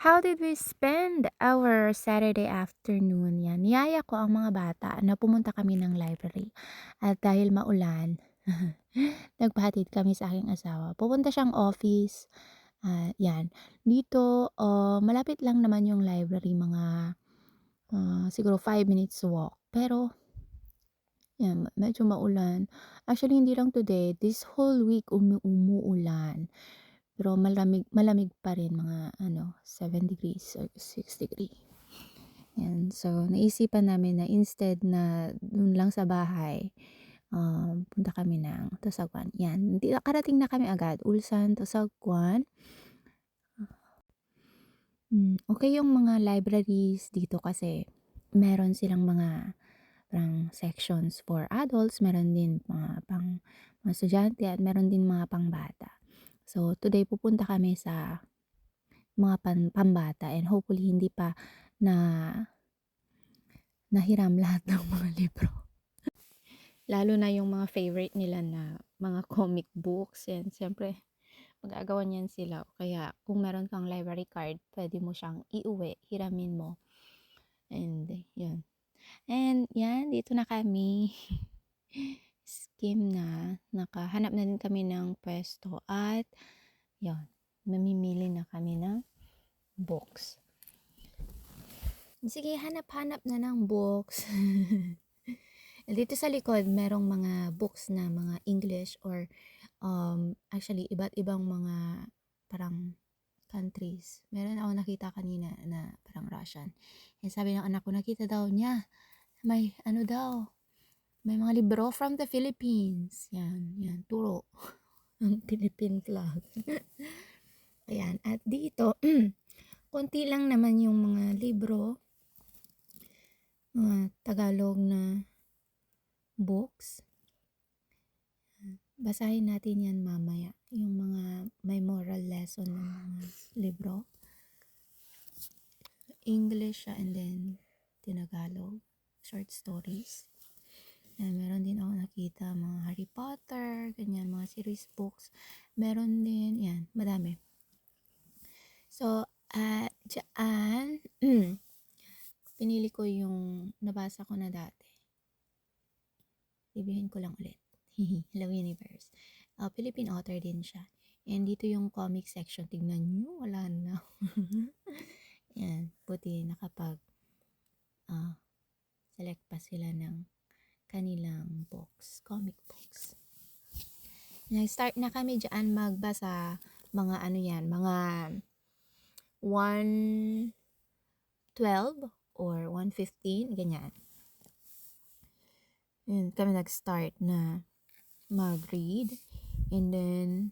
How did we spend our Saturday afternoon? Yan, niyaya ko ang mga bata na pumunta kami ng library. At dahil maulan, nagpahatid kami sa aking asawa. Pupunta siyang office. Yan. Dito, malapit lang naman yung library, mga siguro 5 minutes walk. Pero, yan, medyo maulan. Actually, hindi lang today. This whole week umuulan. Pero malamig malamig pa rin, mga 7 degrees or 6 degree. Yan. So, naisipan namin na instead na dun lang sa bahay, punta kami ng Tusaguan. Yan. Nakarating na kami agad. Ulsan, Tusaguan. Okay yung mga libraries dito kasi meron silang mga parang sections for adults, meron din mga estudyante at meron din mga pangbata. So, today pupunta kami sa mga pambata and hopefully hindi pa na nahiram lahat ng mga libro. Lalo na yung mga favorite nila na mga comic books, and siyempre magagawa niyan sila. Kaya kung meron kang library card, pwede mo siyang iuwi, hiramin mo. And yun. And yan, dito na kami. Skim na. Nakahanap na din kami ng pwesto at yun, mamimili na kami ng books. Sige, hanap-hanap na ng books. Dito sa likod, merong mga books na mga English or actually, iba't ibang mga parang countries. Meron ako nakita kanina na parang Russian. And sabi ng anak ko, nakita daw niya, may ano daw, may mga libro from the Philippines. Yan, turo. Ang Philippine flag. Ayan, at dito, konti lang naman yung mga libro, mga Tagalog na books. Basahin natin yan mamaya, yung mga may moral lesson ng mga libro. English siya and then Tinagalog, short stories. Meron din ako nakita mga Harry Potter, ganyan, mga series books. Meron din, yan, madami. So, dyan, pinili ko yung nabasa ko na dati. Ibihin ko lang ulit. Hello Universe. Philippine author din siya. And dito yung comic section. Tignan nyo, wala na. Yan, buti nakapag select pa sila ng kanilang books, comic books. Nag-start na kami dyan magbasa, mga ano yan, mga 1:12 or 1:15, ganyan. Yun, kami nag-start na mag-read. And then,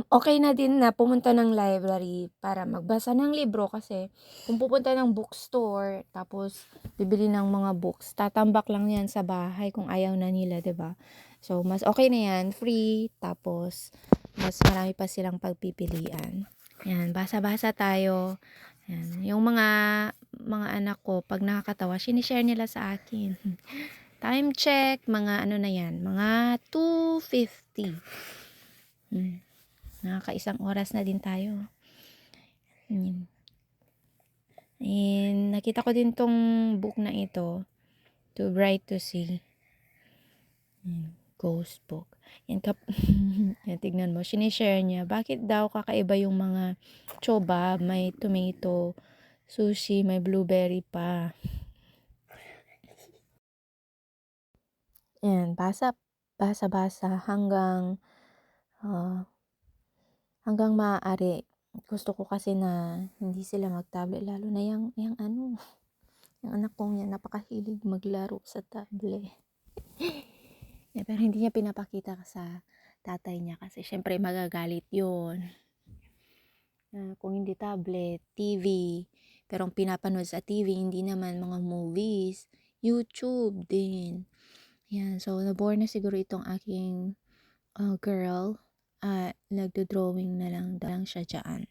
okay na din na pumunta ng library para magbasa ng libro kasi kung pupunta ng bookstore tapos bibili ng mga books, tatambak lang yan sa bahay kung ayaw na nila, 'di ba? So, mas okay na yan, free, tapos mas marami pa silang pagpipilian. Yan, basa-basa tayo. Yan, yung mga anak ko, pag nakakatawa, sinishare nila sa akin. Time check, mga ano na yan, mga 2:50. Nakakaisang oras na din tayo. And nakita ko din tong book na ito, Too Bright to See. Ghost book. Yan, yan, tignan mo, sinishare niya. Bakit daw kakaiba yung mga choba, may tomato, sushi, may blueberry pa. Yan, basa hanggang maaari. Gusto ko kasi na hindi sila mag-tablet, lalo na yung anak kong yan, napakahilig maglaro sa tablet. Yeah, pero hindi niya pinapakita sa tatay niya kasi syempre magagalit yun. Kung hindi tablet, TV. Pero ang pinapanood sa TV, hindi naman mga movies, YouTube din. Yan, so nabore na siguro itong aking girl at nagdo-drawing na lang siya dyan.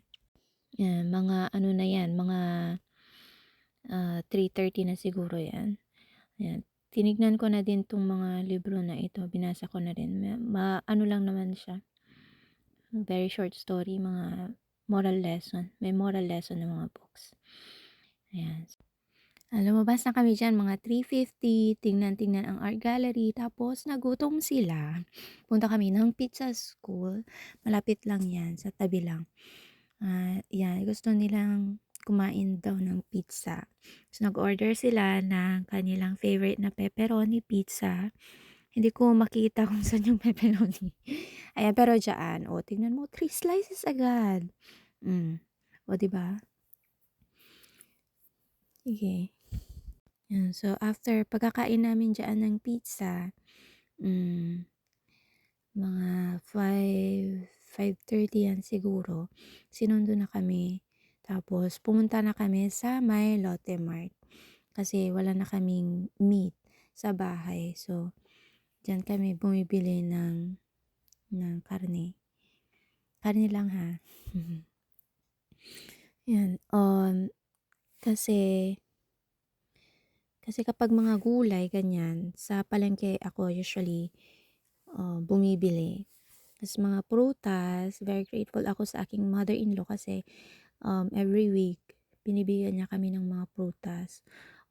Yan, mga ano na yan, mga 3:30 na siguro yan. Yan, tinignan ko na din tong mga libro na ito, binasa ko na rin. Ano lang naman siya, very short story, mga moral lesson. May moral lesson ng mga books. Ayan. Lumabas na kami diyan mga 3:50, tingnan-tingnan ang art gallery, tapos nagutom sila. Punta kami ng pizza school, malapit lang 'yan, sa tabi lang. 'Yan, gusto nilang kumain daw ng pizza. So, nag-order sila ng kanilang favorite na pepperoni pizza. Hindi ko makita kung saan yung pepperoni. Ayan, pero diyaan, tingnan mo, 3 slices agad. O, 'di ba? Sige. Yan, so after pagkakain namin diyaan ng pizza, hmm, mga 5:30 yan siguro, sinundo na kami. Tapos pumunta na kami sa may Lotte Mart kasi wala na kaming meat sa bahay. So, diyan kami bumibili ng karne. Karne lang ha. Yan, kasi kasi kapag mga gulay ganyan, sa palengke ako usually bumibili. Tas mga prutas, very grateful ako sa aking mother-in-law kasi every week binibigyan niya kami ng mga prutas.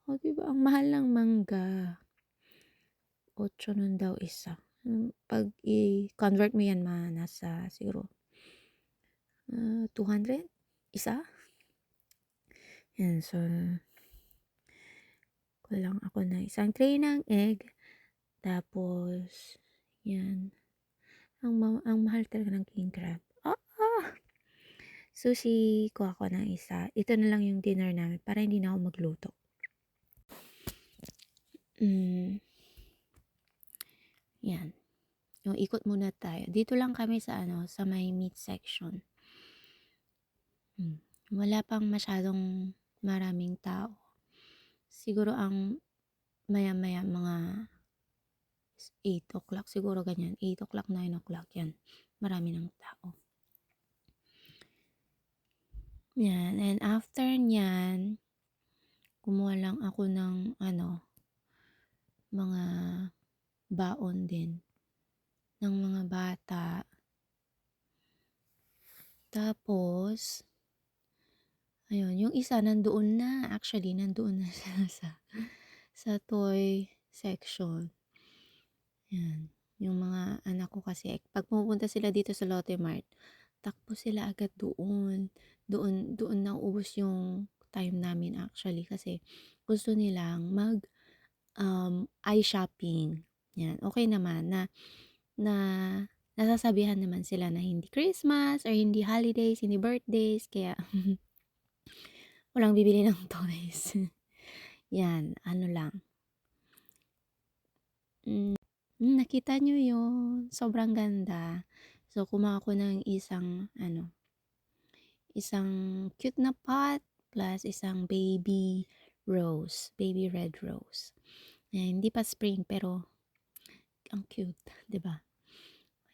'Di ba ang mahal ng mangga, 8 nun daw isa. 'Pag i-convert mo yan nasa siguro 200 isa? Yan, so kulang ako ng isang tray ng egg, tapos yan, ang mahal talaga ng king crab. Sushi, kuha ko ng isa. Ito na lang yung dinner namin para hindi na ako magluto. Yan. Yung ikot muna tayo. Dito lang kami sa sa may meat section. Wala pang masyadong maraming tao. Siguro ang maya-maya mga 8 o'clock siguro ganyan. 8 o'clock, 9 o'clock yan. Marami ng tao. Yan. And after nyan, kumuha lang ako ng mga baon din ng mga bata. Tapos, ayun, yung isa nandoon na. Actually, nandoon na siya sa toy section. Yan. Yung mga anak ko kasi, pag pupunta sila dito sa Lotte Mart, takbo sila agad doon. Doon nauubos yung time namin actually kasi gusto nilang eye shopping. Yan. Okay naman na nasasabihan naman sila na hindi Christmas or hindi holidays, hindi birthdays, kaya walang bibili ng toys. Yan, ano lang. Nakita nyo yun, sobrang ganda. So, kumuha ko ng isang cute na pot plus isang baby red rose. Hindi pa spring pero ang cute, 'di ba?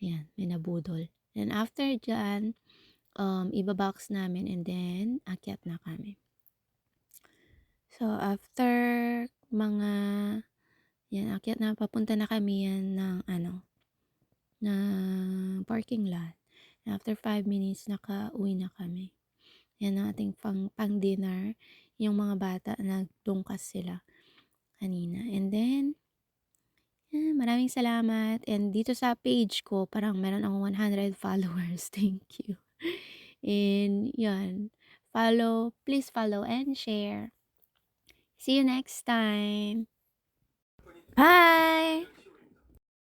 Ayan, may nabudol. And after dyan, ibabox namin and then akyat na kami. So, after mga, akyat na, papunta na kami yan ng na parking lot. And after 5 minutes, nakauwi na kami. Yan ang ating pang dinner. Yung mga bata, nagtungkas sila kanina. And then, maraming salamat. And dito sa page ko, parang meron akong 100 followers. Thank you. And yan, please follow and share. See you next time. Bye!